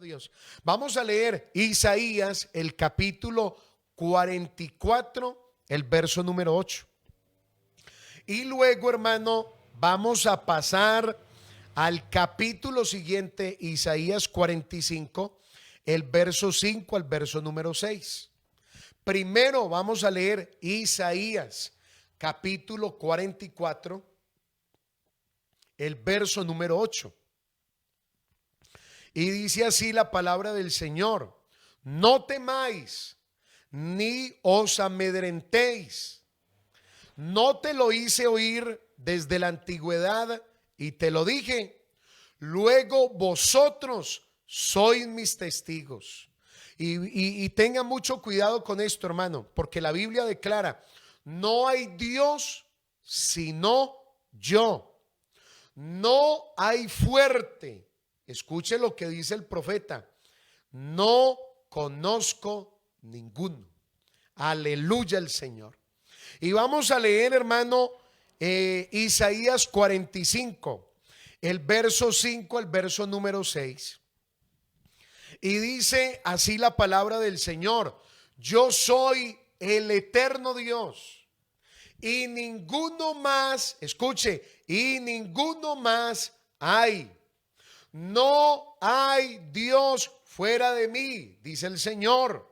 Dios. Vamos a leer Isaías, el capítulo 44, el verso número 8. Y luego, hermano, vamos a pasar al capítulo siguiente, Isaías 45, el verso 5 al verso número 6. Primero vamos a leer Isaías, capítulo 44, el verso número 8. Y dice así la palabra del Señor: no temáis, ni os amedrentéis. No te lo hice oír desde la antigüedad y te lo dije. Luego vosotros sois mis testigos. Y tengan mucho cuidado con esto, hermano, porque la Biblia declara: no hay Dios sino yo. No hay fuerte. Escuche lo que dice el profeta: no conozco ninguno. Aleluya el Señor. Y vamos a leer, hermano, Isaías 45, el verso 5 al verso número 6. Y dice así la palabra del Señor: yo soy el eterno Dios, y ninguno más, escuche, y ninguno más hay. No hay Dios fuera de mí, dice el Señor.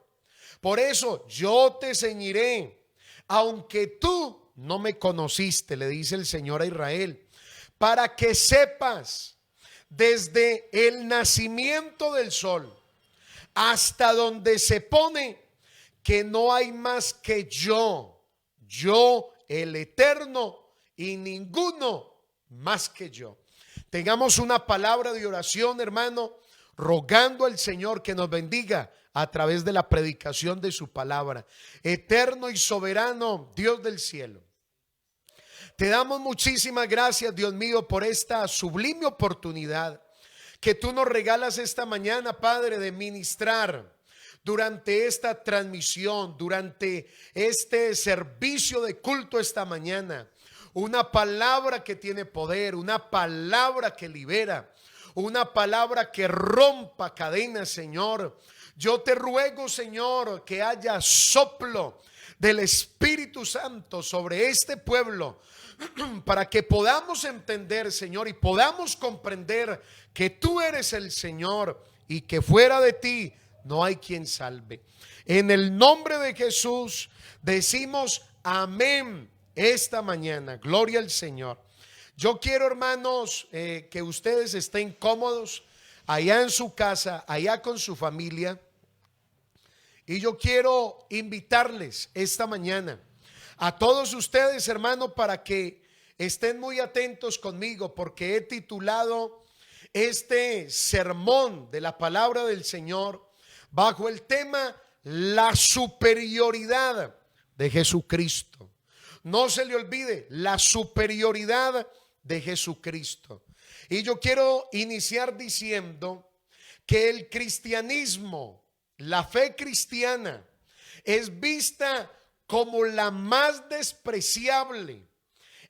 Por eso yo te ceñiré, aunque tú no me conociste, le dice el Señor a Israel, para que sepas desde el nacimiento del sol hasta donde se pone, que no hay más que yo el eterno, y ninguno más que yo. Tengamos una palabra de oración, hermano, rogando al Señor que nos bendiga a través de la predicación de su palabra. Eterno y soberano Dios del cielo, te damos muchísimas gracias, Dios mío, por esta sublime oportunidad que tú nos regalas esta mañana, Padre, de ministrar durante esta transmisión, durante este servicio de culto esta mañana. Una palabra que tiene poder, una palabra que libera, una palabra que rompa cadenas, Señor. Yo te ruego, Señor, que haya soplo del Espíritu Santo sobre este pueblo, para que podamos entender, Señor, y podamos comprender que tú eres el Señor y que fuera de ti no hay quien salve. En el nombre de Jesús decimos amén esta mañana. Gloria al Señor. Yo quiero, hermanos, que ustedes estén cómodos allá en su casa, allá con su familia. Y yo quiero invitarles esta mañana a todos ustedes, hermano, para que estén muy atentos conmigo, porque he titulado este sermón de la palabra del Señor bajo el tema la superioridad de Jesucristo. No se le olvide la superioridad de Jesucristo. Y yo quiero iniciar diciendo que el cristianismo, la fe cristiana, es vista como la más despreciable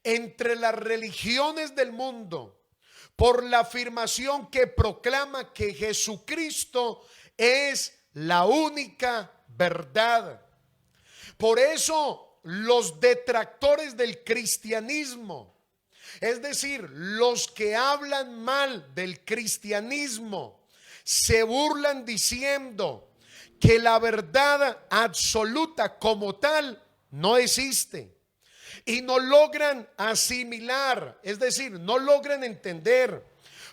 entre las religiones del mundo, por la afirmación que proclama que Jesucristo es la única verdad. Por eso los detractores del cristianismo, es decir, los que hablan mal del cristianismo, se burlan diciendo que la verdad absoluta como tal no existe, y no logran asimilar, es decir, no logran entender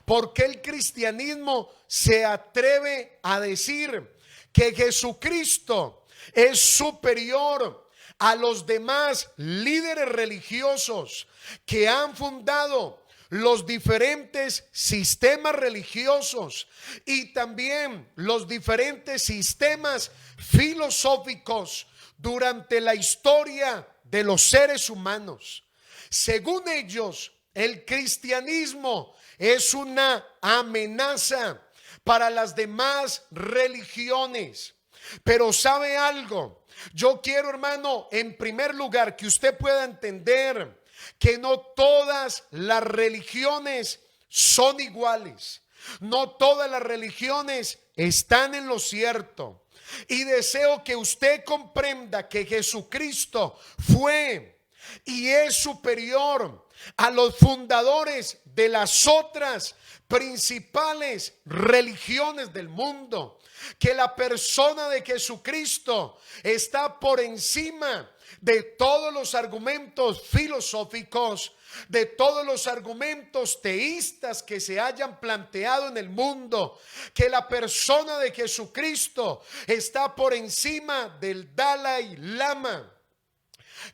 por qué el cristianismo se atreve a decir que Jesucristo es superior a los demás líderes religiosos que han fundado los diferentes sistemas religiosos y también los diferentes sistemas filosóficos durante la historia de los seres humanos. Según ellos, el cristianismo es una amenaza para las demás religiones. Pero ¿sabe algo? Yo quiero, hermano, en primer lugar que usted pueda entender que no todas las religiones son iguales. No todas las religiones están en lo cierto. Y deseo que usted comprenda que Jesucristo fue y es superior a los fundadores de las otras principales religiones del mundo. Que la persona de Jesucristo está por encima de todos los argumentos filosóficos, de todos los argumentos teístas que se hayan planteado en el mundo. Que la persona de Jesucristo está por encima del Dalai Lama.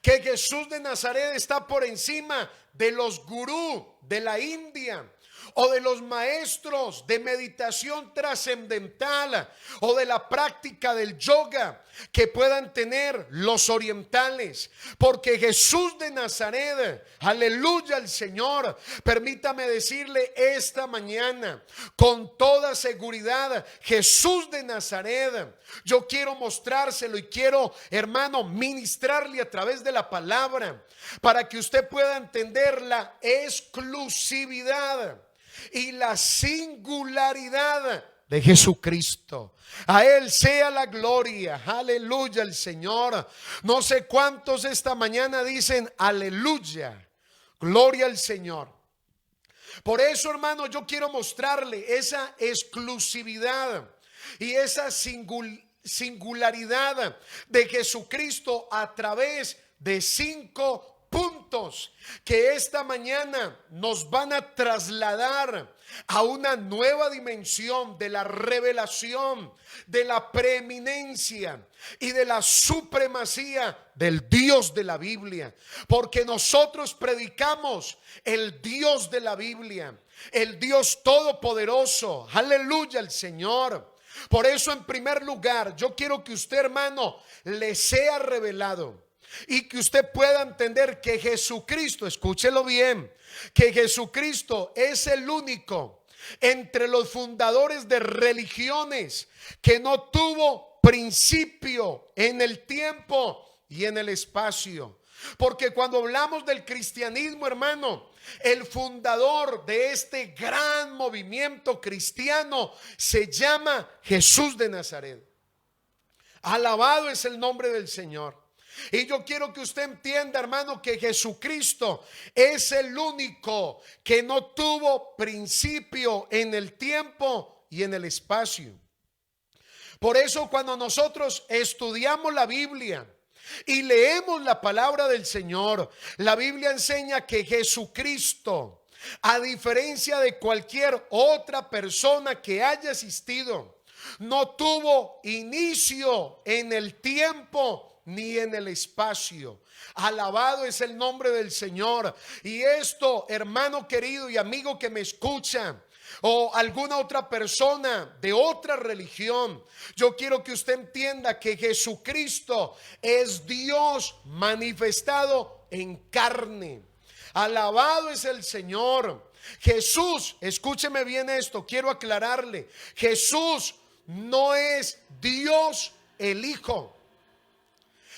Que Jesús de Nazaret está por encima de los gurús de la India, o de los maestros de meditación trascendental, o de la práctica del yoga que puedan tener los orientales. Porque Jesús de Nazaret, aleluya al Señor, permítame decirle esta mañana con toda seguridad, Jesús de Nazaret, yo quiero mostrárselo y quiero, hermano, ministrarle a través de la palabra para que usted pueda entender la exclusividad y la singularidad de Jesucristo. A Él sea la gloria, aleluya al Señor. No sé cuántos esta mañana dicen aleluya, gloria al Señor. Por eso, hermano, yo quiero mostrarle esa exclusividad y esa singularidad de Jesucristo a través de 5 puntos que esta mañana nos van a trasladar a una nueva dimensión de la revelación, de la preeminencia y de la supremacía del Dios de la Biblia. Porque nosotros predicamos el Dios de la Biblia, el Dios todopoderoso, aleluya al Señor. Por eso, en primer lugar, yo quiero que usted, hermano, le sea revelado y que usted pueda entender que Jesucristo, escúchelo bien, que Jesucristo es el único entre los fundadores de religiones que no tuvo principio en el tiempo y en el espacio. Porque cuando hablamos del cristianismo, hermano, el fundador de este gran movimiento cristiano se llama Jesús de Nazaret. Alabado es el nombre del Señor. Y yo quiero que usted entienda, hermano, que Jesucristo es el único que no tuvo principio en el tiempo y en el espacio. Por eso, cuando nosotros estudiamos la Biblia y leemos la palabra del Señor, la Biblia enseña que Jesucristo, a diferencia de cualquier otra persona que haya existido, no tuvo inicio en el tiempo ni en el espacio. Alabado es el nombre del Señor. Y esto, hermano querido y amigo que me escucha, o alguna otra persona de otra religión, yo quiero que usted entienda que Jesucristo es Dios manifestado en carne. Alabado es el Señor. Jesús, escúcheme bien esto, quiero aclararle, Jesús no es Dios el Hijo.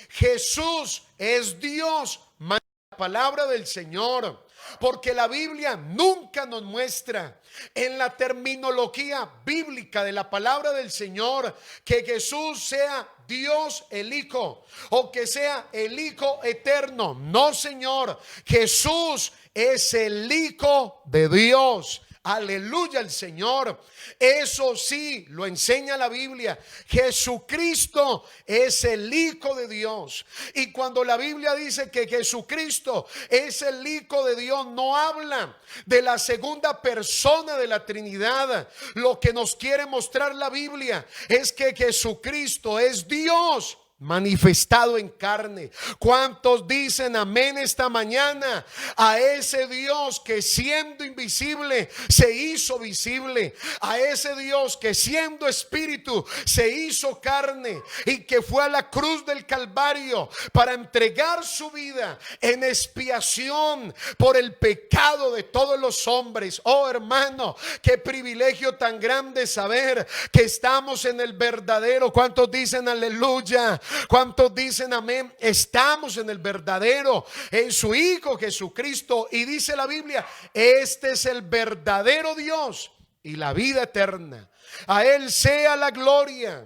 Jesús es Dios, la palabra del Señor. Porque la Biblia nunca nos muestra en la terminología bíblica de la palabra del Señor que Jesús sea Dios el Hijo o que sea el Hijo eterno. No, Señor, Jesús es el Hijo de Dios. Aleluya al Señor. Eso sí lo enseña la Biblia. Jesucristo es el Hijo de Dios. Y cuando la Biblia dice que Jesucristo es el Hijo de Dios, no habla de la segunda persona de la Trinidad. Lo que nos quiere mostrar la Biblia es que Jesucristo es Dios manifestado en carne. ¿Cuántos dicen amén esta mañana a ese Dios que siendo invisible se hizo visible, a ese Dios que siendo espíritu se hizo carne y que fue a la cruz del Calvario para entregar su vida en expiación por el pecado de todos los hombres? Oh, hermano, qué privilegio tan grande saber que estamos en el verdadero. ¿Cuántos dicen aleluya? ¿Cuántos dicen amén? Estamos en el verdadero, en su Hijo Jesucristo. Y dice la Biblia, este es el verdadero Dios y la vida eterna. A Él sea la gloria.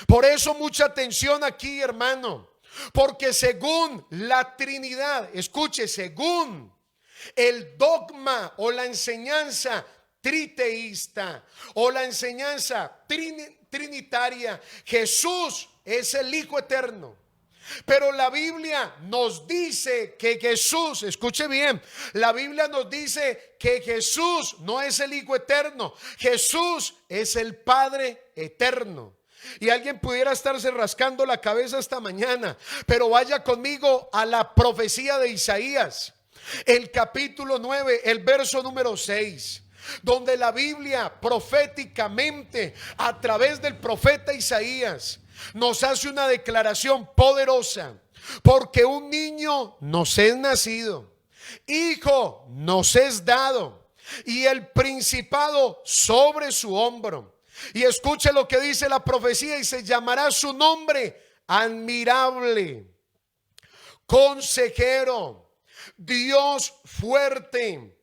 Por eso mucha atención aquí, hermano, porque según la Trinidad, escuche, según el dogma o la enseñanza triteísta o la enseñanza trinitaria, Jesús es el Hijo eterno. Pero la Biblia nos dice que Jesús, escuche bien, la Biblia nos dice que Jesús no es el Hijo eterno, Jesús es el Padre eterno. Y alguien pudiera estarse rascando la cabeza esta mañana, pero vaya conmigo a la profecía de Isaías, el capítulo 9, el verso número 6. Donde la Biblia proféticamente a través del profeta Isaías nos hace una declaración poderosa. Porque un niño nos es nacido, hijo nos es dado, y el principado sobre su hombro. Y escuche lo que dice la profecía: y se llamará su nombre admirable, consejero, Dios fuerte,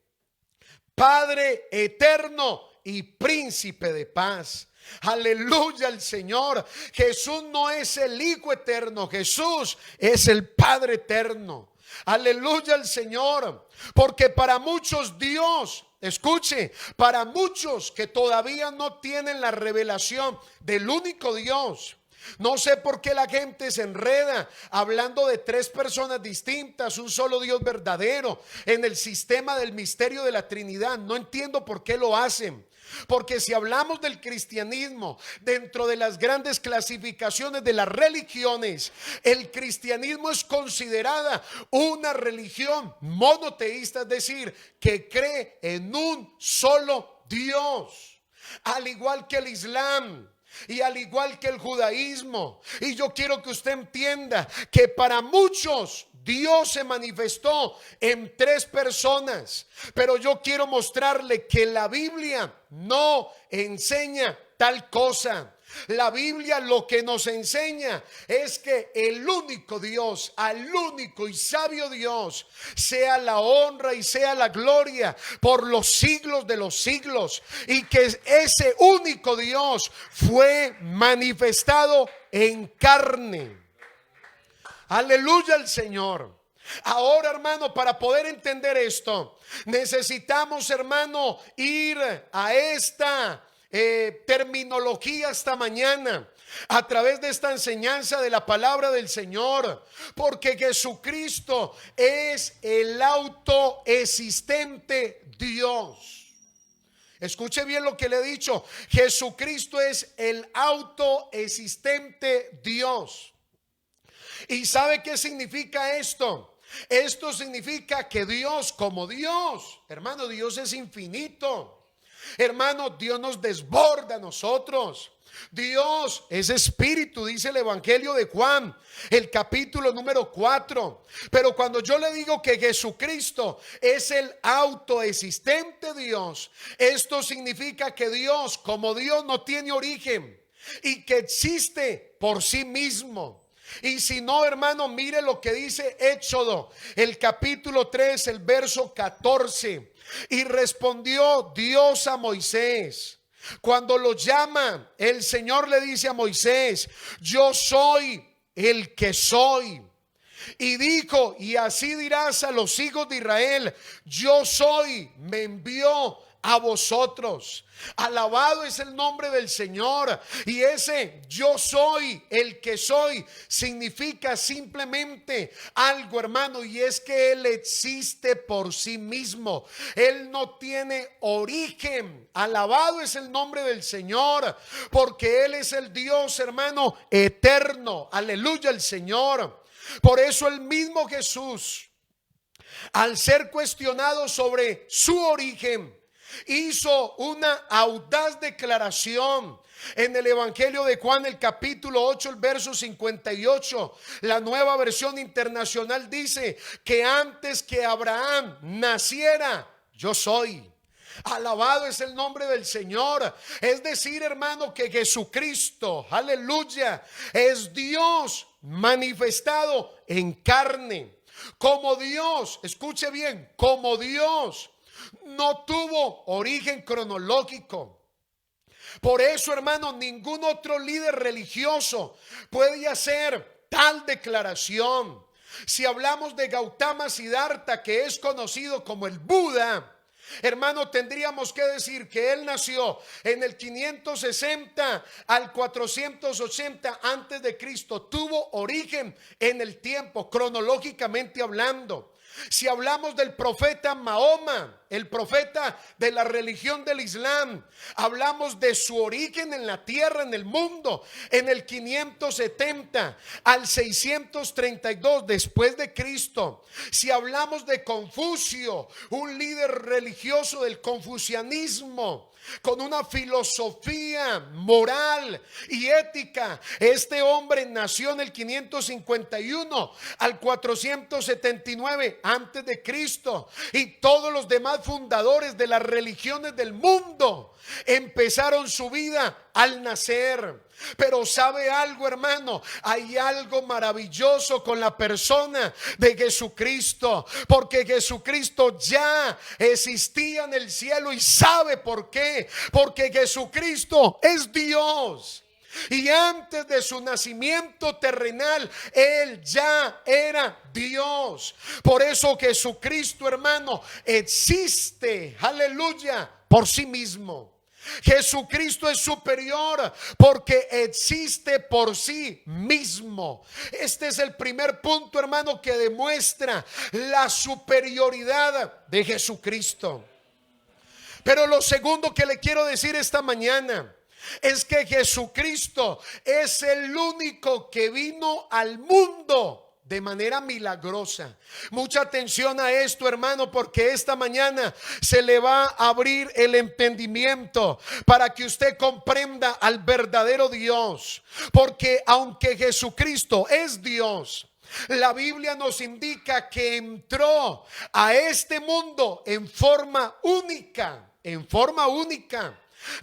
Padre eterno y príncipe de paz. Aleluya al Señor. Jesús no es el Hijo eterno, Jesús es el Padre eterno. Aleluya al Señor. Porque para muchos Dios, escuche, para muchos que todavía no tienen la revelación del único Dios, no sé por qué la gente se enreda hablando de tres personas distintas, un solo Dios verdadero, en el sistema del misterio de la Trinidad. No entiendo por qué lo hacen. Porque si hablamos del cristianismo dentro de las grandes clasificaciones de las religiones, el cristianismo es considerada una religión monoteísta, es decir, que cree en un solo Dios, al igual que el Islam y al igual que el judaísmo. Y yo quiero que usted entienda que para muchos Dios se manifestó en tres personas, pero yo quiero mostrarle que la Biblia no enseña tal cosa. La Biblia lo que nos enseña es que el único Dios, al único y sabio Dios, sea la honra y sea la gloria por los siglos de los siglos, y que ese único Dios fue manifestado en carne. Aleluya al Señor. Ahora, hermano, para poder entender esto, necesitamos, hermano, ir a esta terminología esta mañana a través de esta enseñanza de la palabra del Señor, porque Jesucristo es el autoexistente Dios. Escuche bien lo que le he dicho: Jesucristo es el autoexistente Dios. ¿Y sabe qué significa esto? Esto significa que Dios, como Dios, hermano, Dios es infinito. Hermano, Dios nos desborda a nosotros. Dios es espíritu, dice el Evangelio de Juan, el capítulo número 4. Pero cuando yo le digo que Jesucristo es el autoexistente Dios, esto significa que Dios, como Dios, no tiene origen y que existe por sí mismo. Y si no, hermano, mire lo que dice Éxodo, el capítulo 3, el verso 14. Y respondió Dios a Moisés. Cuando lo llama, el Señor le dice a Moisés: yo soy el que soy. Y dijo: y así dirás a los hijos de Israel: yo soy, me envió a vosotros. Alabado es el nombre del Señor. Y ese yo soy el que soy significa simplemente algo, hermano, y es que Él existe por sí mismo. Él no tiene origen. Alabado es el nombre del Señor, porque Él es el Dios, hermano, eterno. Aleluya al Señor. Por eso el mismo Jesús, al ser cuestionado sobre su origen, hizo una audaz declaración en el Evangelio de Juan, el capítulo 8, el verso 58. La Nueva Versión Internacional dice que antes que Abraham naciera, yo soy. Alabado es el nombre del Señor. Es decir, hermano, que Jesucristo, aleluya, es Dios manifestado en carne. Como Dios, escuche bien, como Dios, no tuvo origen cronológico. Por eso, hermano, ningún otro líder religioso puede hacer tal declaración. Si hablamos de Gautama Siddhartha, que es conocido como el Buda, hermano, tendríamos que decir que él nació en el 560 al 480 antes de Cristo. Tuvo origen en el tiempo, cronológicamente hablando. Si hablamos del profeta Mahoma, el profeta de la religión del Islam, hablamos de su origen en la tierra, en el mundo, en el 570 al 632 después de Cristo. Si hablamos de Confucio, un líder religioso del confucianismo, con una filosofía moral y ética, este hombre nació en el 551 al 479 antes de Cristo, y todos los demás fundadores de las religiones del mundo empezaron su vida al nacer. Pero ¿sabe algo, hermano? Hay algo maravilloso con la persona de Jesucristo, porque Jesucristo ya existía en el cielo. ¿Y sabe por qué? Porque Jesucristo es Dios. Y antes de su nacimiento terrenal, Él ya era Dios. Por eso Jesucristo, hermano, existe, aleluya, por sí mismo. Jesucristo es superior porque existe por sí mismo. Este es el primer punto, hermano, que demuestra la superioridad de Jesucristo. Pero lo segundo que le quiero decir esta mañana es que Jesucristo es el único que vino al mundo de manera milagrosa. Mucha atención a esto, hermano, porque esta mañana se le va a abrir el entendimiento para que usted comprenda al verdadero Dios. Porque aunque Jesucristo es Dios, la Biblia nos indica que entró a este mundo en forma única,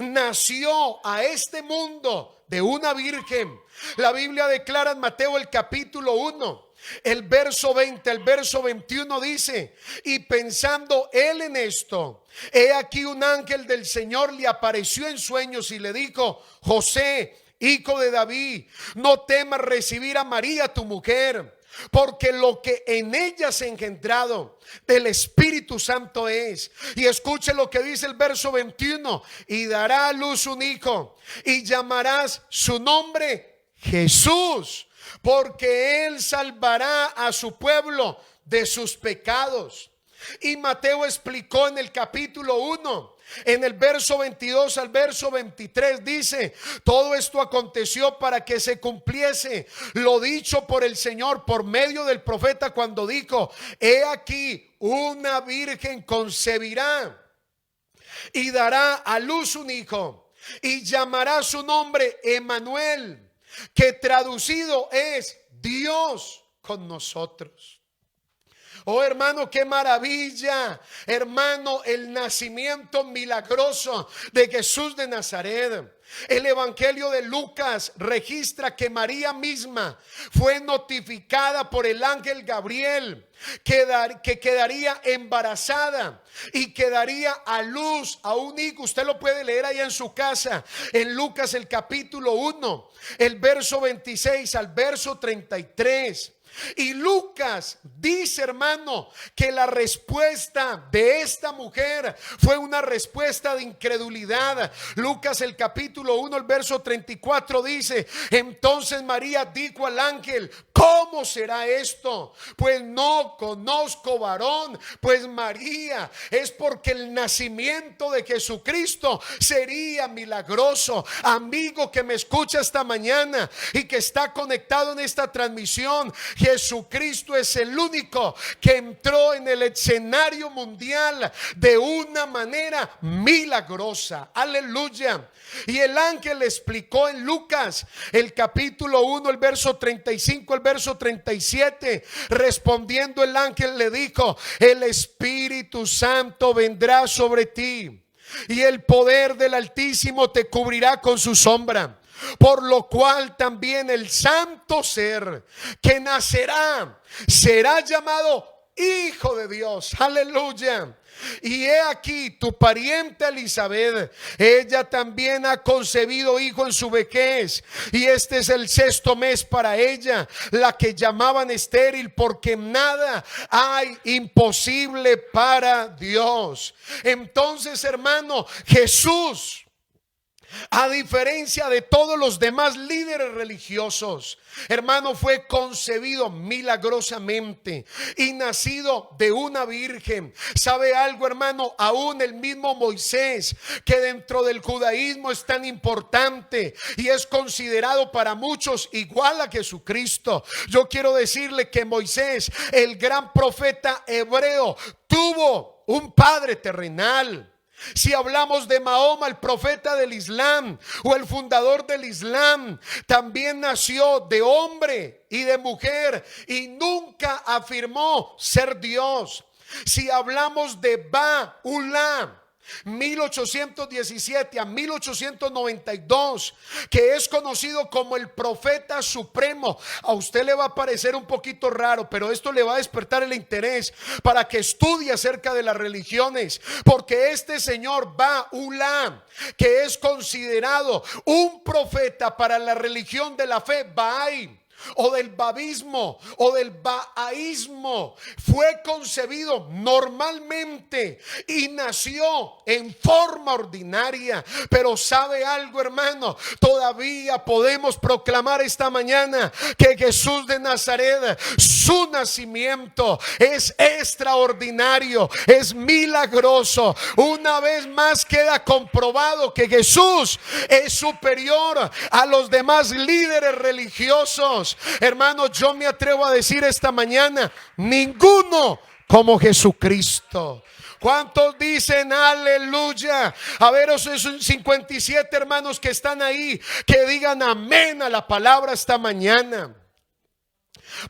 nació a este mundo de una virgen. La Biblia declara en Mateo el capítulo 1, el verso 20 al verso 21 dice: y pensando él en esto, he aquí un ángel del Señor le apareció en sueños y le dijo: José, hijo de David, no temas recibir a María tu mujer, porque lo que en ella se ha engendrado del Espíritu Santo es. Y escuche lo que dice el verso 21: y dará a luz un hijo, y llamarás su nombre Jesús, porque él salvará a su pueblo de sus pecados. Y Mateo explicó en el capítulo 1, en el verso 22 al verso 23, dice: todo esto aconteció para que se cumpliese lo dicho por el Señor por medio del profeta, cuando dijo: he aquí una virgen concebirá y dará a luz un hijo, y llamará su nombre Emmanuel, que traducido es Dios con nosotros. Oh, hermano, qué maravilla, hermano, el nacimiento milagroso de Jesús de Nazaret. El Evangelio de Lucas registra que María misma fue notificada por el ángel Gabriel que quedaría embarazada y que daría a luz a un hijo. Usted lo puede leer ahí en su casa, en Lucas el capítulo 1, el verso 26 al verso 33. Y Lucas dice, hermano, que la respuesta de esta mujer fue una respuesta de incredulidad. Lucas el capítulo 1, el verso 34 dice: entonces María dijo al ángel: ¿cómo será esto? Pues no conozco varón. Pues María, es porque el nacimiento de Jesucristo sería milagroso. Amigo que me escucha esta mañana y que está conectado en esta transmisión, Jesucristo es el único que entró en el escenario mundial de una manera milagrosa. Aleluya. Y el ángel le explicó en Lucas el capítulo 1, el verso 35, el verso 37. Respondiendo el ángel le dijo: el Espíritu Santo vendrá sobre ti, y el poder del Altísimo te cubrirá con su sombra. Por lo cual también el santo ser que nacerá será llamado Hijo de Dios, aleluya. Y he aquí tu pariente Elizabeth, ella también ha concebido hijo en su vejez, y este es el 6º mes para ella, la que llamaban estéril, porque nada hay imposible para Dios. Entonces, hermano, Jesús, a diferencia de todos los demás líderes religiosos, hermano, fue concebido milagrosamente y nacido de una virgen. ¿Sabe algo, hermano? Aún el mismo Moisés, que dentro del judaísmo es tan importante y es considerado para muchos igual a Jesucristo, yo quiero decirle que Moisés, el gran profeta hebreo, tuvo un padre terrenal. Si hablamos de Mahoma, el profeta del Islam o el fundador del Islam, también nació de hombre y de mujer y nunca afirmó ser Dios. Si hablamos de Baha'u'lláh, 1817 a 1892, que es conocido como el profeta supremo. A usted le va a parecer un poquito raro, pero esto le va a despertar el interés para que estudie acerca de las religiones, porque este señor Baha'u'lláh, que es considerado un profeta para la religión de la fe Bahá'í, o del babismo o del bahaísmo, fue concebido normalmente y nació en forma ordinaria. Pero ¿sabe algo, hermano? Todavía podemos proclamar esta mañana que Jesús de Nazaret, su nacimiento es extraordinario, es milagroso. Una vez más queda comprobado que Jesús es superior a los demás líderes religiosos. Hermanos, yo me atrevo a decir esta mañana, ninguno como Jesucristo. ¿Cuántos dicen aleluya? A ver, esos 57 hermanos que están ahí, que digan amén a la palabra esta mañana.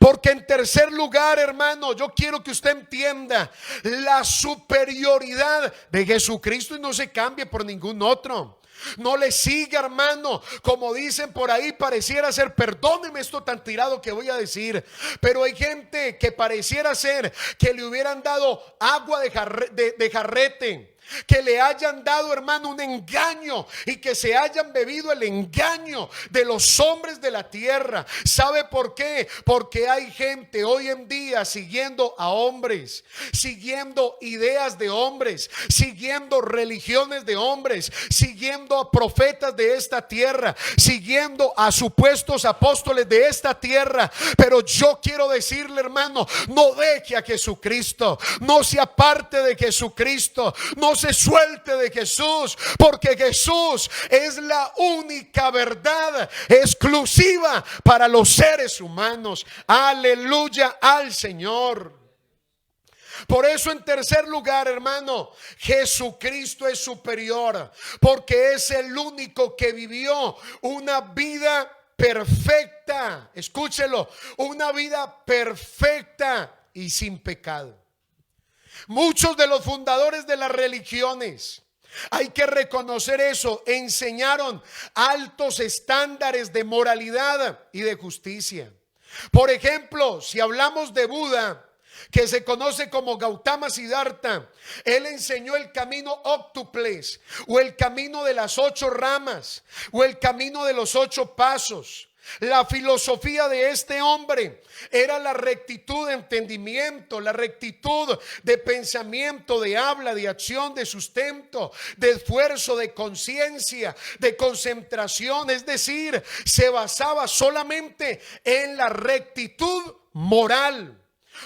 Porque en tercer lugar, hermano, yo quiero que usted entienda la superioridad de Jesucristo y no se cambie por ningún otro. No le siga, hermano, como dicen por ahí, pareciera ser, perdóneme esto tan tirado que voy a decir, pero hay gente que pareciera ser que le hubieran dado agua de jarrete, que le hayan dado, hermano, un engaño y que se hayan bebido el engaño de los hombres de la tierra. ¿Sabe por qué? Porque hay gente hoy en día siguiendo a hombres, siguiendo ideas de hombres, siguiendo religiones de hombres, siguiendo a profetas de esta tierra, siguiendo a supuestos apóstoles de esta tierra. Pero yo quiero decirle, hermano, no deje a Jesucristo, no se aparte de Jesucristo, no se suelte de Jesús, porque Jesús es la única verdad exclusiva para los seres humanos. Aleluya al Señor. Por eso, en tercer lugar, hermano, Jesucristo es superior, porque es el único que vivió una vida perfecta. Escúchelo, una vida perfecta y sin pecado. Muchos de los fundadores de las religiones, hay que reconocer eso, enseñaron altos estándares de moralidad y de justicia. Por ejemplo, si hablamos de Buda, que se conoce como Gautama Siddhartha, él enseñó el camino óctuples, o el camino de las 8 ramas, o el camino de los 8 pasos. La filosofía de este hombre era la rectitud de entendimiento, la rectitud de pensamiento, de habla, de acción, de sustento, de esfuerzo, de conciencia, de concentración. Es decir, se basaba solamente en la rectitud moral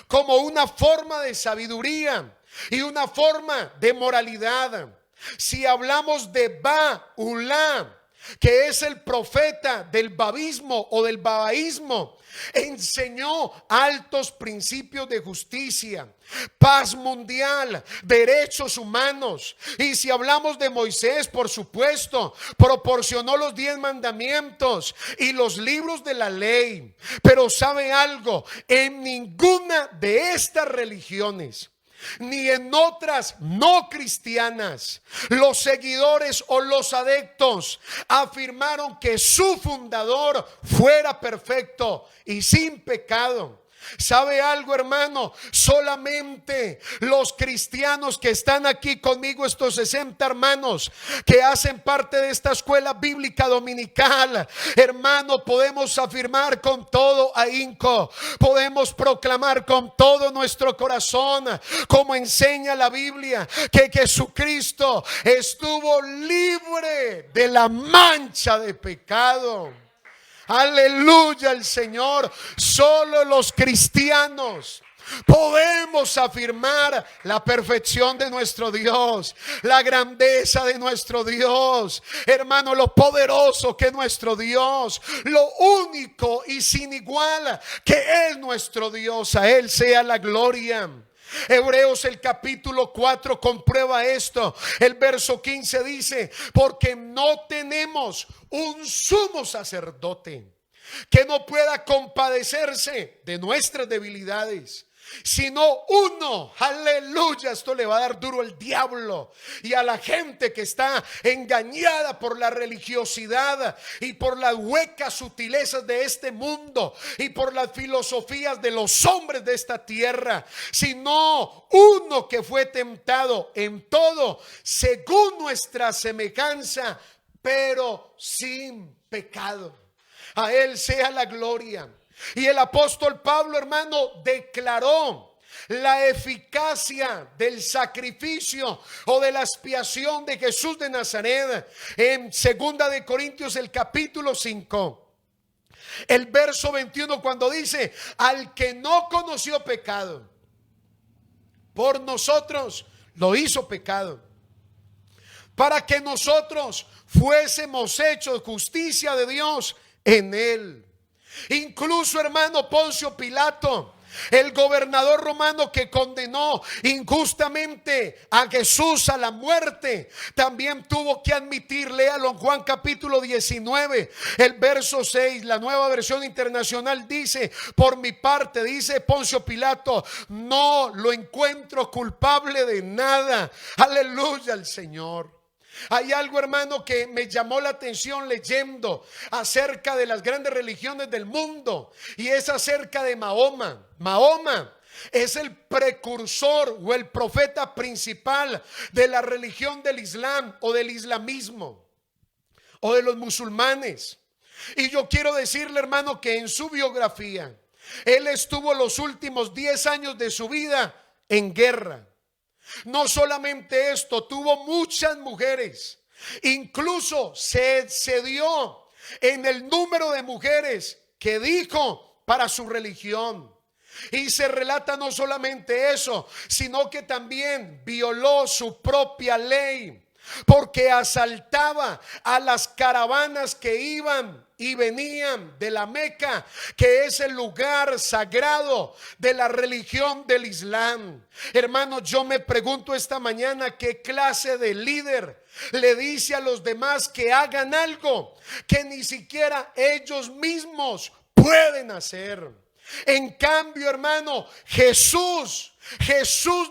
como una forma de sabiduría y una forma de moralidad. Si hablamos de Baha'u'lláh, que es el profeta del babismo o del bahaísmo, enseñó altos principios de justicia, paz mundial, derechos humanos. Y si hablamos de Moisés, por supuesto, proporcionó los 10 mandamientos y los libros de la ley. Pero ¿sabe algo? En ninguna de estas religiones, ni en otras no cristianas, los seguidores o los adeptos afirmaron que su fundador fuera perfecto y sin pecado. ¿Sabe algo, hermano? Solamente los cristianos que están aquí conmigo, estos 60 hermanos que hacen parte de esta escuela bíblica dominical, hermano, podemos afirmar con todo ahínco, podemos proclamar con todo nuestro corazón, como enseña la Biblia, que Jesucristo estuvo libre de la mancha de pecado. Aleluya al Señor. Solo los cristianos podemos afirmar la perfección de nuestro Dios, la grandeza de nuestro Dios, hermano, lo poderoso que es nuestro Dios, lo único y sin igual que es nuestro Dios. A Él sea la gloria. Hebreos el capítulo 4 comprueba esto. El verso 15 dice: porque no tenemos un sumo sacerdote que no pueda compadecerse de nuestras debilidades, sino uno, aleluya. Esto le va a dar duro al diablo y a la gente que está engañada por la religiosidad y por las huecas sutilezas de este mundo y por las filosofías de los hombres de esta tierra, sino uno que fue tentado en todo según nuestra semejanza, pero sin pecado. A Él sea la gloria. Y el apóstol Pablo, hermano, declaró la eficacia del sacrificio o de la expiación de Jesús de Nazaret en 2 de Corintios el capítulo 5, el verso 21, cuando dice: al que no conoció pecado, por nosotros lo hizo pecado, para que nosotros fuésemos hechos justicia de Dios en él. Incluso, hermano, Poncio Pilato, el gobernador romano que condenó injustamente a Jesús a la muerte, también tuvo que admitir, léalo en Juan capítulo 19, el verso 6, la Nueva Versión Internacional dice: por mi parte, dice Poncio Pilato, no lo encuentro culpable de nada. Aleluya al Señor. Hay algo, hermano, que me llamó la atención leyendo acerca de las grandes religiones del mundo, y es acerca de Mahoma. Mahoma es el precursor o el profeta principal de la religión del Islam o del islamismo o de los musulmanes. Y yo quiero decirle, hermano, que en su biografía él estuvo los últimos 10 años de su vida en guerra. No solamente esto, tuvo muchas mujeres. Incluso se excedió en el número de mujeres que dijo para su religión. Y se relata no solamente eso, sino que también violó su propia ley, porque asaltaba a las caravanas que iban y venían de la Meca, que es el lugar sagrado de la religión del Islam. Hermano, yo me pregunto esta mañana: ¿qué clase de líder le dice a los demás que hagan algo que ni siquiera ellos mismos pueden hacer? En cambio, hermano, Jesús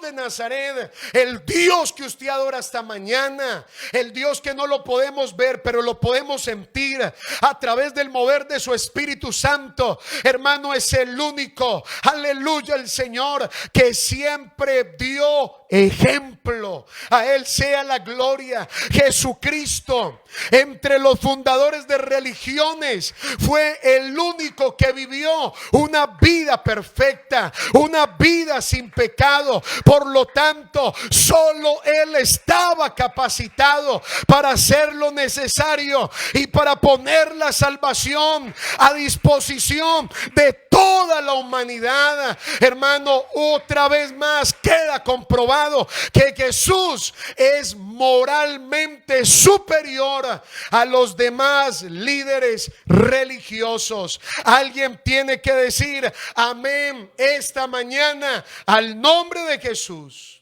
de Nazaret, el Dios que usted adora esta mañana, el Dios que no lo podemos ver, pero lo podemos sentir a través del mover de su Espíritu Santo, hermano, es el único, aleluya, el Señor que siempre dio ejemplo. A Él sea la gloria. Jesucristo, entre los fundadores de religiones, fue el único que vivió una vida perfecta, una vida sin pecado. Por lo tanto, solo Él estaba capacitado para hacer lo necesario y para poner la salvación a disposición de toda la humanidad. Hermano, otra vez más queda comprobado que Jesús es moralmente superior a los demás líderes religiosos. Alguien tiene que decir amén esta mañana al nombre de Jesús.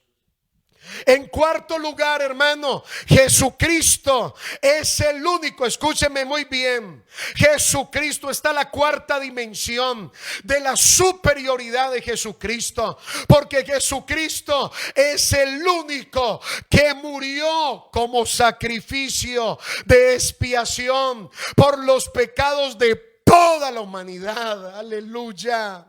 En cuarto lugar, hermano, Jesucristo es el único, escúcheme muy bien, Jesucristo, está la cuarta dimensión de la superioridad de Jesucristo, porque Jesucristo es el único que murió como sacrificio de expiación por los pecados de toda la humanidad. Aleluya.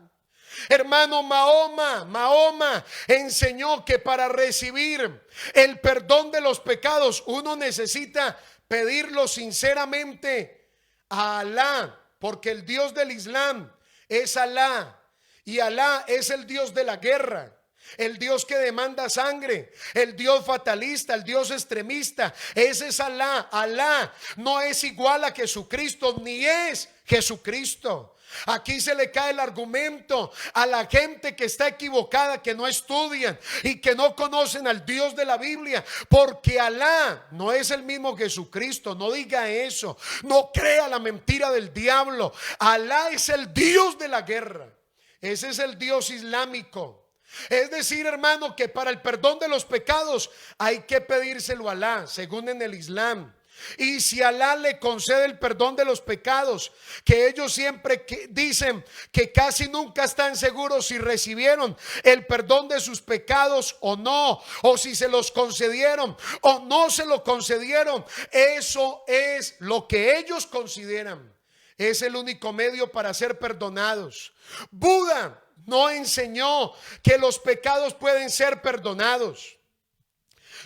Hermano, Mahoma enseñó que para recibir el perdón de los pecados uno necesita pedirlo sinceramente a Alá, porque el Dios del Islam es Alá, y Alá es el Dios de la guerra, el Dios que demanda sangre, el Dios fatalista, el Dios extremista. Ese es Alá. Alá no es igual a Jesucristo, ni es Jesucristo. Aquí se le cae el argumento a la gente que está equivocada, que no estudian y que no conocen al Dios de la Biblia, porque Alá no es el mismo Jesucristo. No diga eso, no crea la mentira del diablo. Alá es el Dios de la guerra. Ese es el Dios islámico. Es decir, hermano, que para el perdón de los pecados hay que pedírselo a Alá, según en el Islam. Y si Alá le concede el perdón de los pecados, que ellos siempre dicen que casi nunca están seguros si recibieron el perdón de sus pecados o no, o si se los concedieron o no se lo concedieron, eso es lo que ellos consideran. Es el único medio para ser perdonados. Buda no enseñó que los pecados pueden ser perdonados,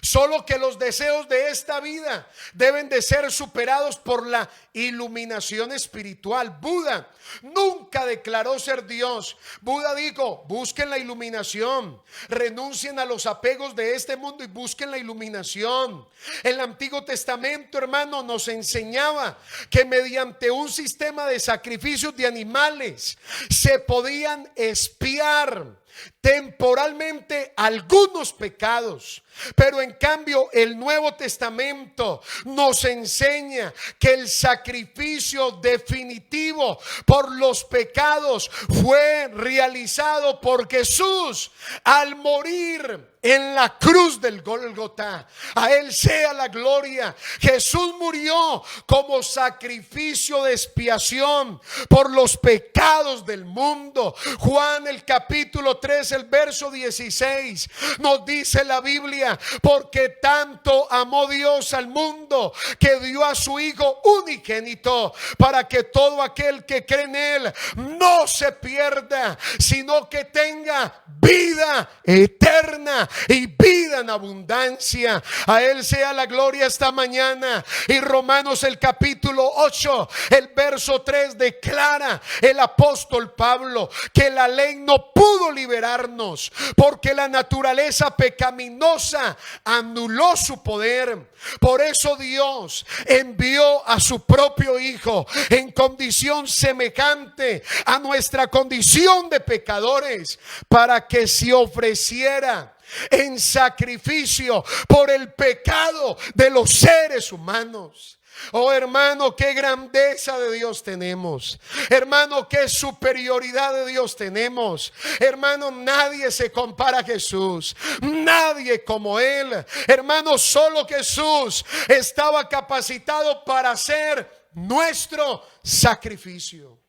solo que los deseos de esta vida deben de ser superados por la iluminación espiritual. Buda nunca declaró ser Dios. Buda dijo: busquen la iluminación, renuncien a los apegos de este mundo y busquen la iluminación. El Antiguo Testamento, hermano, nos enseñaba que mediante un sistema de sacrificios de animales se podían expiar temporalmente algunos pecados. Pero en cambio el Nuevo Testamento nos enseña que el sacrificio definitivo por los pecados fue realizado por Jesús al morir en la cruz del Gólgota. A Él sea la gloria. Jesús murió como sacrificio de expiación por los pecados del mundo. Juan, el capítulo 3, el verso 16, nos dice la Biblia: porque tanto amó Dios al mundo que dio a su Hijo unigénito, para que todo aquel que cree en Él no se pierda, sino que tenga vida eterna y vida en abundancia. A Él sea la gloria esta mañana. Y Romanos, el capítulo 8, el verso 3, declara el apóstol Pablo que la ley no pudo liberarnos, porque la naturaleza pecaminosa anuló su poder. Por eso Dios envió a su propio Hijo en condición semejante a nuestra condición de pecadores, para que se ofreciera en sacrificio por el pecado de los seres humanos. Oh hermano, qué grandeza de Dios tenemos. Hermano, qué superioridad de Dios tenemos. Hermano, nadie se compara a Jesús, nadie como Él. Hermano, solo Jesús estaba capacitado para hacer nuestro sacrificio.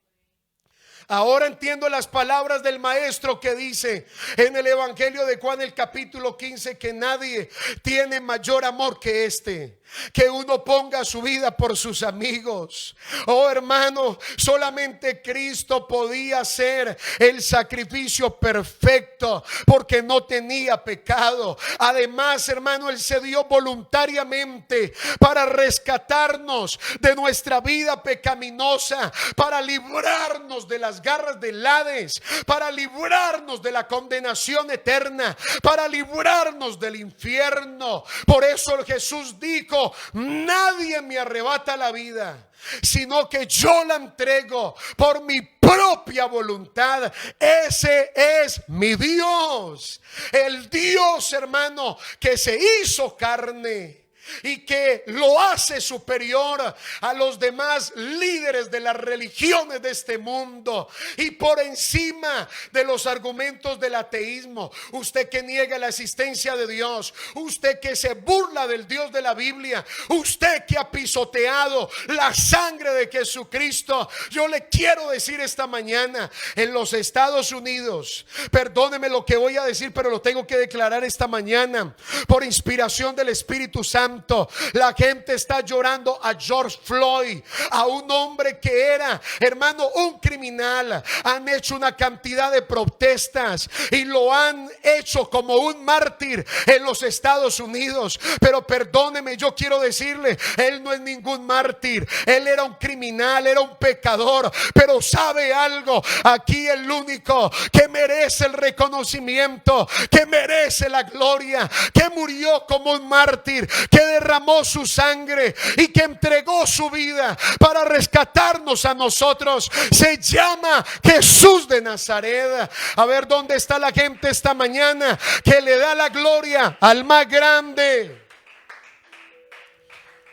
Ahora entiendo las palabras del maestro que dice en el Evangelio de Juan, el capítulo 15, que nadie tiene mayor amor que este, que uno ponga su vida por sus amigos. Oh hermano, solamente Cristo podía hacer el sacrificio perfecto, porque no tenía pecado. Además, hermano, Él se dio voluntariamente para rescatarnos de nuestra vida pecaminosa, para librarnos de las garras del Hades, para librarnos de la condenación eterna, para librarnos del infierno. Por eso Jesús dijo: nadie me arrebata la vida, sino que yo la entrego por mi propia voluntad. Ese es mi Dios, el Dios, hermano, que se hizo carne y que lo hace superior a los demás líderes de las religiones de este mundo y por encima de los argumentos del ateísmo. Usted que niega la existencia de Dios, usted que se burla del Dios de la Biblia, usted que ha pisoteado la sangre de Jesucristo, yo le quiero decir esta mañana: en los Estados Unidos, perdóneme lo que voy a decir, pero lo tengo que declarar esta mañana por inspiración del Espíritu Santo, Santo. La gente está llorando a George Floyd, a un hombre que era, hermano, un criminal. Han hecho una cantidad de protestas y lo han hecho como un mártir en los Estados Unidos. Pero perdóneme, yo quiero decirle, él no es ningún mártir. Él era un criminal, era un pecador. Pero ¿sabe algo? Aquí el único que merece el reconocimiento, que merece la gloria, que murió como un mártir, que derramó su sangre y que entregó su vida para rescatarnos a nosotros, se llama Jesús de Nazaret. A ver dónde está la gente esta mañana que le da la gloria al más grande.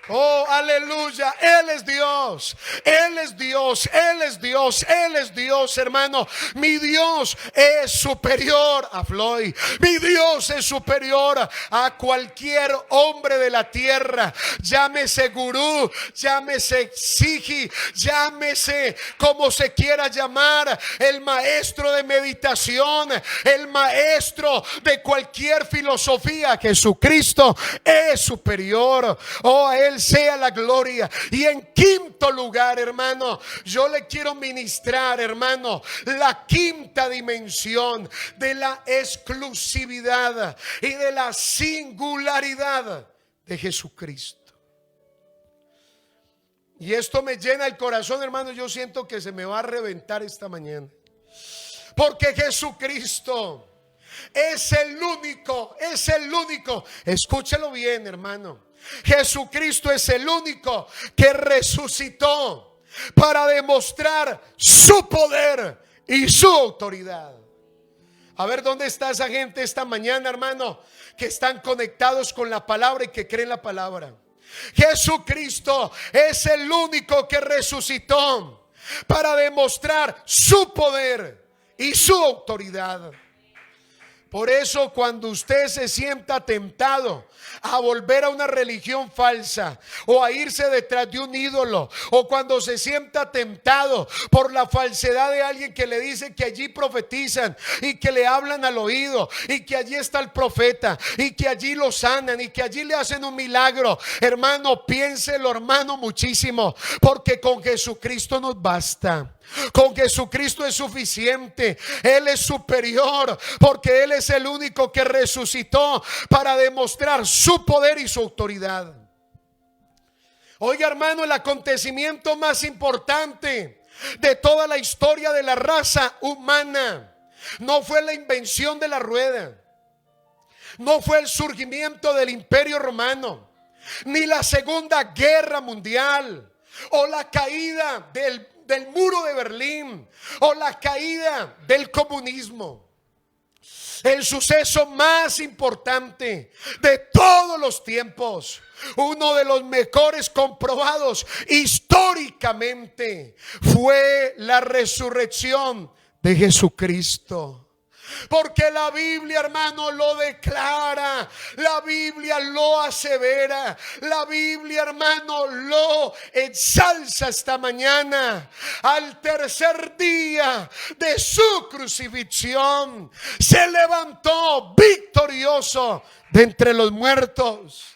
Oh, aleluya, Él es Dios, Él es Dios, Él es Dios, Él es Dios, hermano. Mi Dios es superior a Floyd. Mi Dios es superior a cualquier hombre de la tierra. Llámese gurú, llámese siji, llámese como se quiera llamar, el maestro de meditación, el maestro de cualquier filosofía. Jesucristo es superior. Oh, a Él sea la gloria. Y en quinto lugar, hermano, yo le quiero ministrar, hermano, la quinta dimensión de la exclusividad y de la singularidad de Jesucristo. Y esto me llena el corazón, hermano. Yo siento que se me va a reventar esta mañana, porque Jesucristo es el único, escúchelo bien, hermano. Jesucristo es el único que resucitó para demostrar su poder y su autoridad. A ver dónde está esa gente esta mañana, hermano, que están conectados con la palabra y que creen la palabra. Jesucristo es el único que resucitó para demostrar su poder y su autoridad. Por eso, cuando usted se sienta tentado a volver a una religión falsa o a irse detrás de un ídolo, o cuando se sienta tentado por la falsedad de alguien que le dice que allí profetizan y que le hablan al oído y que allí está el profeta y que allí lo sanan y que allí le hacen un milagro, hermano, piénselo, hermano, muchísimo, porque con Jesucristo nos basta. Con Jesucristo es suficiente. Él es superior, porque Él es el único que resucitó para demostrar su poder y su autoridad. Oiga, hermano, el acontecimiento más importante de toda la historia de la raza humana no fue la invención de la rueda, no fue el surgimiento del Imperio Romano, ni la Segunda Guerra Mundial, o la caída del muro de Berlín, o la caída del comunismo. El suceso más importante de todos los tiempos, uno de los mejores comprobados históricamente, fue la resurrección de Jesucristo. Porque la Biblia, hermano, lo declara, la Biblia lo asevera, la Biblia, hermano, lo ensalza esta mañana. Al tercer día de su crucifixión se levantó victorioso de entre los muertos.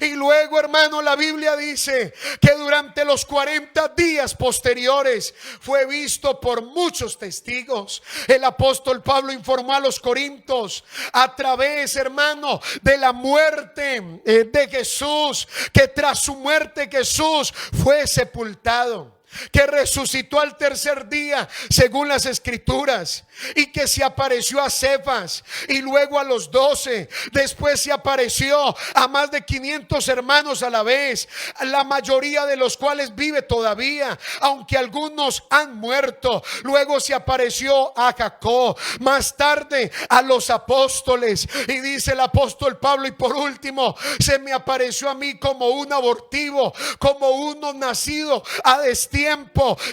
Y luego, hermano, la Biblia dice que durante los 40 días posteriores fue visto por muchos testigos. El apóstol Pablo informó a los corintios a través, hermano, de la muerte de Jesús, que tras su muerte Jesús fue sepultado, que resucitó al tercer día según las escrituras, y que se apareció a Cefas y luego a los 12. Después se apareció a más de 500 hermanos a la vez, la mayoría de los cuales vive todavía, aunque algunos han muerto. Luego se apareció a Jacob, más tarde a los apóstoles, y dice el apóstol Pablo: y por último se me apareció a mí como un abortivo, como uno nacido a destiempo.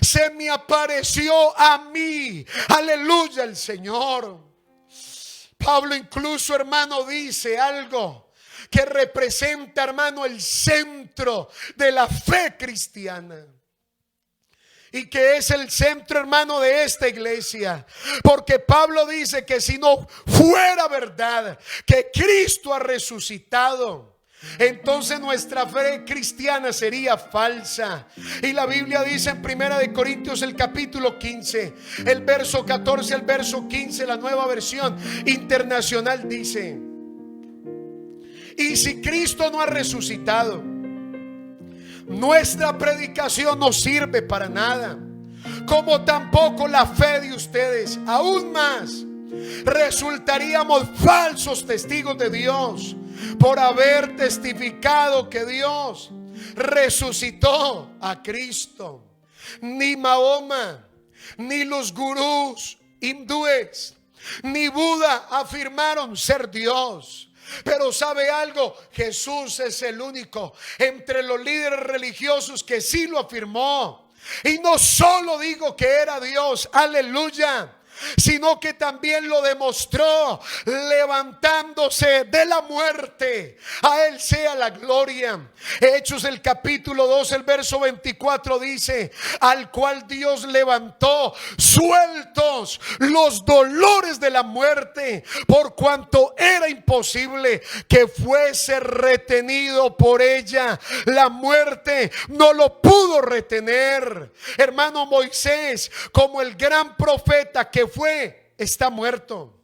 Se me apareció a mí, aleluya, el Señor. Pablo incluso, hermano, dice algo que representa, hermano, el centro de la fe cristiana, y que es el centro, hermano, de esta iglesia. Porque Pablo dice que si no fuera verdad que Cristo ha resucitado, entonces nuestra fe cristiana sería falsa. Y la Biblia dice en 1 Corintios el capítulo 15, el verso 14 al verso 15, la Nueva Versión Internacional dice: y si Cristo no ha resucitado, nuestra predicación no sirve para nada, como tampoco la fe de ustedes. Aún más, resultaríamos falsos testigos de Dios por haber testificado que Dios resucitó a Cristo. Ni Mahoma, ni los gurús hindúes, ni Buda afirmaron ser Dios. Pero ¿sabe algo? Jesús es el único entre los líderes religiosos que sí lo afirmó. Y no solo digo que era Dios, aleluya, sino que también lo demostró levantándose de la muerte. A Él sea la gloria. Hechos el capítulo 2, el verso 24 dice: al cual Dios levantó sueltos los dolores de la muerte, por cuanto era imposible que fuese retenido por ella. La muerte no lo pudo retener. Hermano, Moisés, como el gran profeta que fue, está muerto.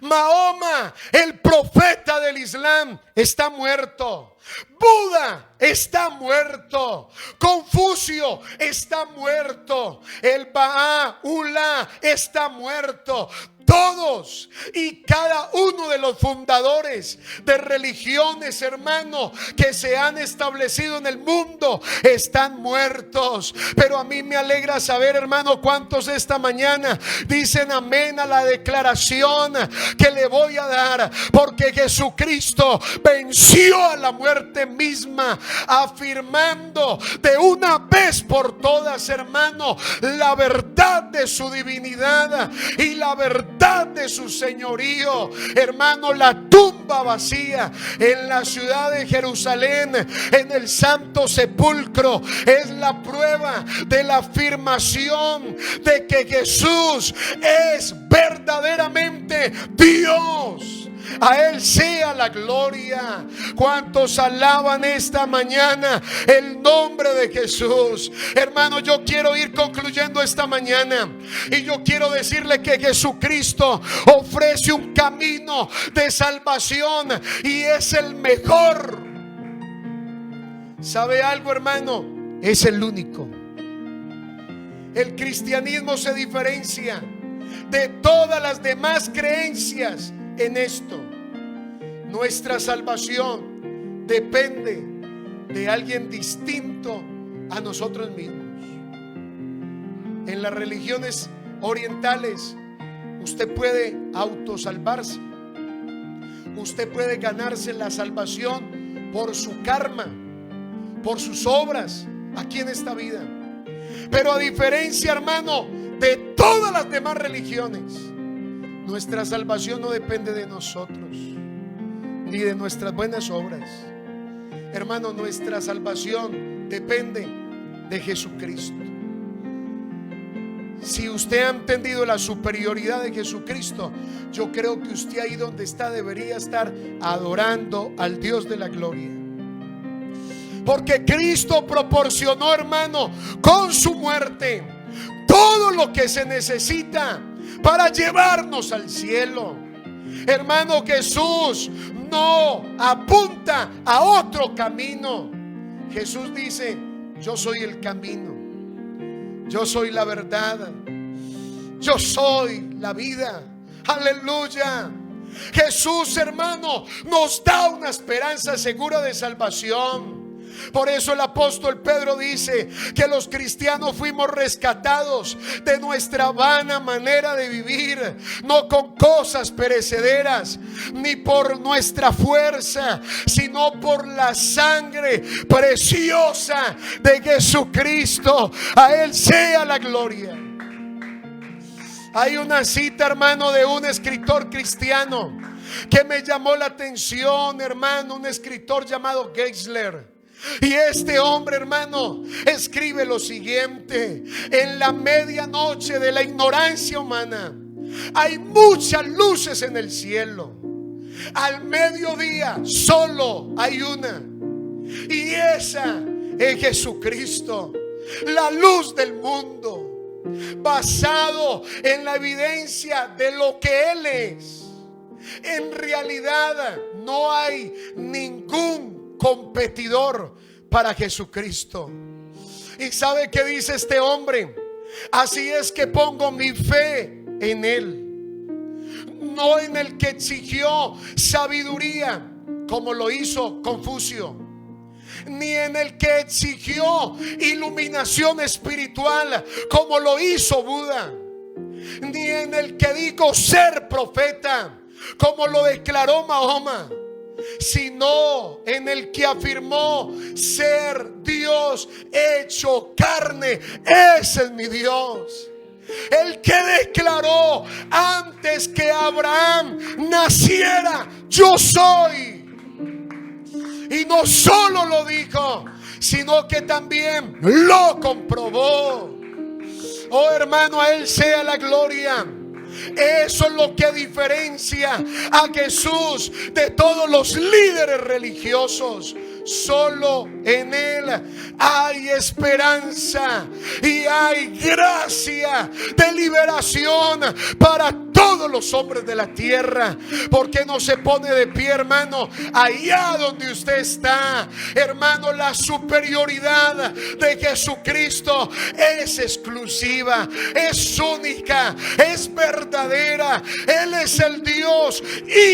Mahoma, el profeta del Islam, está muerto. Buda está muerto. Confucio está muerto. El Baha'u'lláh está muerto. Todos y cada uno de los fundadores de religiones, hermano, que se han establecido en el mundo, están muertos. Pero a mí me alegra saber, hermano, cuántos esta mañana dicen amén a la declaración que le voy a dar, porque Jesucristo venció a la muerte misma, afirmando de una vez por todas, hermano, la verdad de su divinidad y la verdad de su señorío. Hermano, la tumba vacía en la ciudad de Jerusalén, en el santo sepulcro, es la prueba de la afirmación de que Jesús es verdaderamente Dios. A Él sea la gloria. ¿Cuántos alaban esta mañana el nombre de Jesús? Hermano, yo quiero ir concluyendo esta mañana, y yo quiero decirle que Jesucristo ofrece un camino de salvación y es el mejor. ¿Sabe algo, hermano? Es el único. El cristianismo se diferencia de todas las demás creencias en esto: nuestra salvación depende de alguien distinto a nosotros mismos. En las religiones orientales, usted puede autosalvarse. Usted puede ganarse la salvación por su karma, por sus obras aquí en esta vida. Pero a diferencia, hermano, de todas las demás religiones, nuestra salvación no depende de nosotros ni de nuestras buenas obras. Hermano, nuestra salvación depende de Jesucristo. Si usted ha entendido la superioridad de Jesucristo, yo creo que usted ahí donde está debería estar adorando al Dios de la gloria. Porque Cristo proporcionó, hermano, con su muerte todo lo que se necesita para llevarnos al cielo. Hermano, Jesús no apunta a otro camino. Jesús dice: yo soy el camino, yo soy la verdad, yo soy la vida. Aleluya. Jesús, hermano, nos da una esperanza segura de salvación. Por eso el apóstol Pedro dice que los cristianos fuimos rescatados de nuestra vana manera de vivir, no con cosas perecederas, ni por nuestra fuerza, sino por la sangre preciosa de Jesucristo. A Él sea la gloria. Hay una cita, hermano, de un escritor cristiano que me llamó la atención, hermano, un escritor llamado Geisler. Y este hombre, hermano, escribe lo siguiente: en la medianoche de la ignorancia humana hay muchas luces en el cielo, Al mediodía solo hay una, y esa es Jesucristo, la luz del mundo, basado en la evidencia de lo que Él es. En realidad no hay ningún competidor para Jesucristo. ¿Y sabe qué dice este hombre? Así es que pongo mi fe en Él, no en el que exigió sabiduría como lo hizo Confucio, ni en el que exigió iluminación espiritual como lo hizo Buda, ni en el que dijo ser profeta como lo declaró Mahoma, sino en el que afirmó ser Dios hecho carne. Ese es mi Dios, el que declaró antes que Abraham naciera, yo soy. Y no solo lo dijo, sino que también lo comprobó. Oh hermano, a Él sea la gloria. Eso es lo que diferencia a Jesús de todos los líderes religiosos. Solo en Él hay esperanza y hay gracia de liberación para todos los hombres de la tierra. ¿Por qué no se pone de pie, hermano, allá donde usted está? Hermano, la superioridad de Jesucristo es exclusiva, es única, es verdadera. Él es el Dios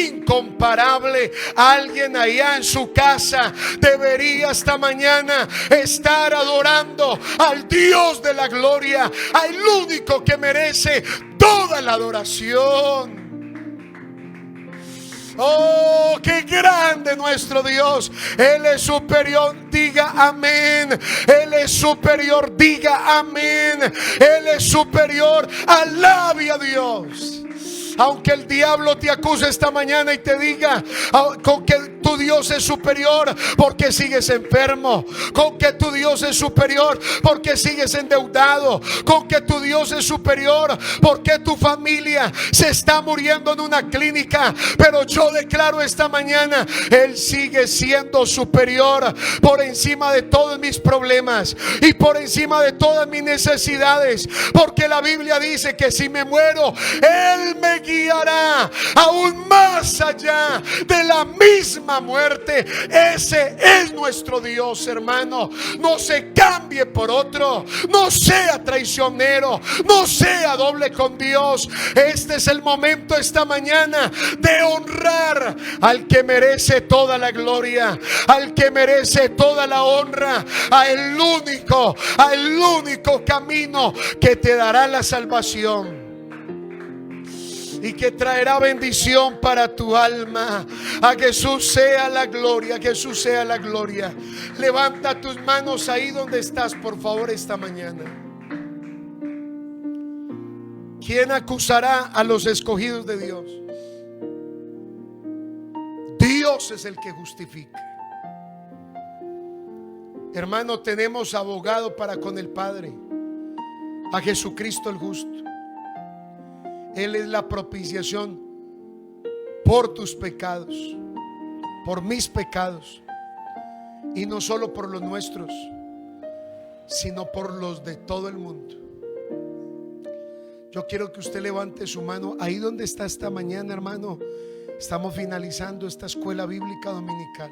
incomparable. Alguien allá en su casa debería esta mañana estar adorando al Dios de la gloria, al único que merece toda la adoración. Oh, qué grande nuestro Dios. Él es superior, diga amén. Él es superior, diga amén. Él es superior, alabe a Dios. Aunque el diablo te acuse esta mañana y te diga con que tu Dios es superior porque sigues enfermo, con que tu Dios es superior porque sigues endeudado, con que tu Dios es superior porque tu familia se está muriendo en una clínica, pero yo declaro esta mañana, Él sigue siendo superior por encima de todos mis problemas y por encima de todas mis necesidades, porque la Biblia dice que si me muero, Él me guiará aún más allá de la misma muerte. Ese es nuestro Dios, hermano. No se cambie por otro, no sea traicionero, no sea doble con Dios. Este es el momento esta mañana de honrar al que merece toda la gloria, al que merece toda la honra, al único camino que te dará la salvación y que traerá bendición para tu alma. A Jesús sea la gloria, a Jesús sea la gloria. Levanta tus manos ahí donde estás, por favor, esta mañana. ¿Quién acusará a los escogidos de Dios? Dios es el que justifica. Hermano, tenemos abogado para con el Padre, a Jesucristo el justo. Él es la propiciación por tus pecados, por mis pecados, y no solo por los nuestros, sino por los de todo el mundo. Yo quiero que usted levante su mano ahí donde está esta mañana, hermano. Estamos finalizando esta escuela bíblica dominical.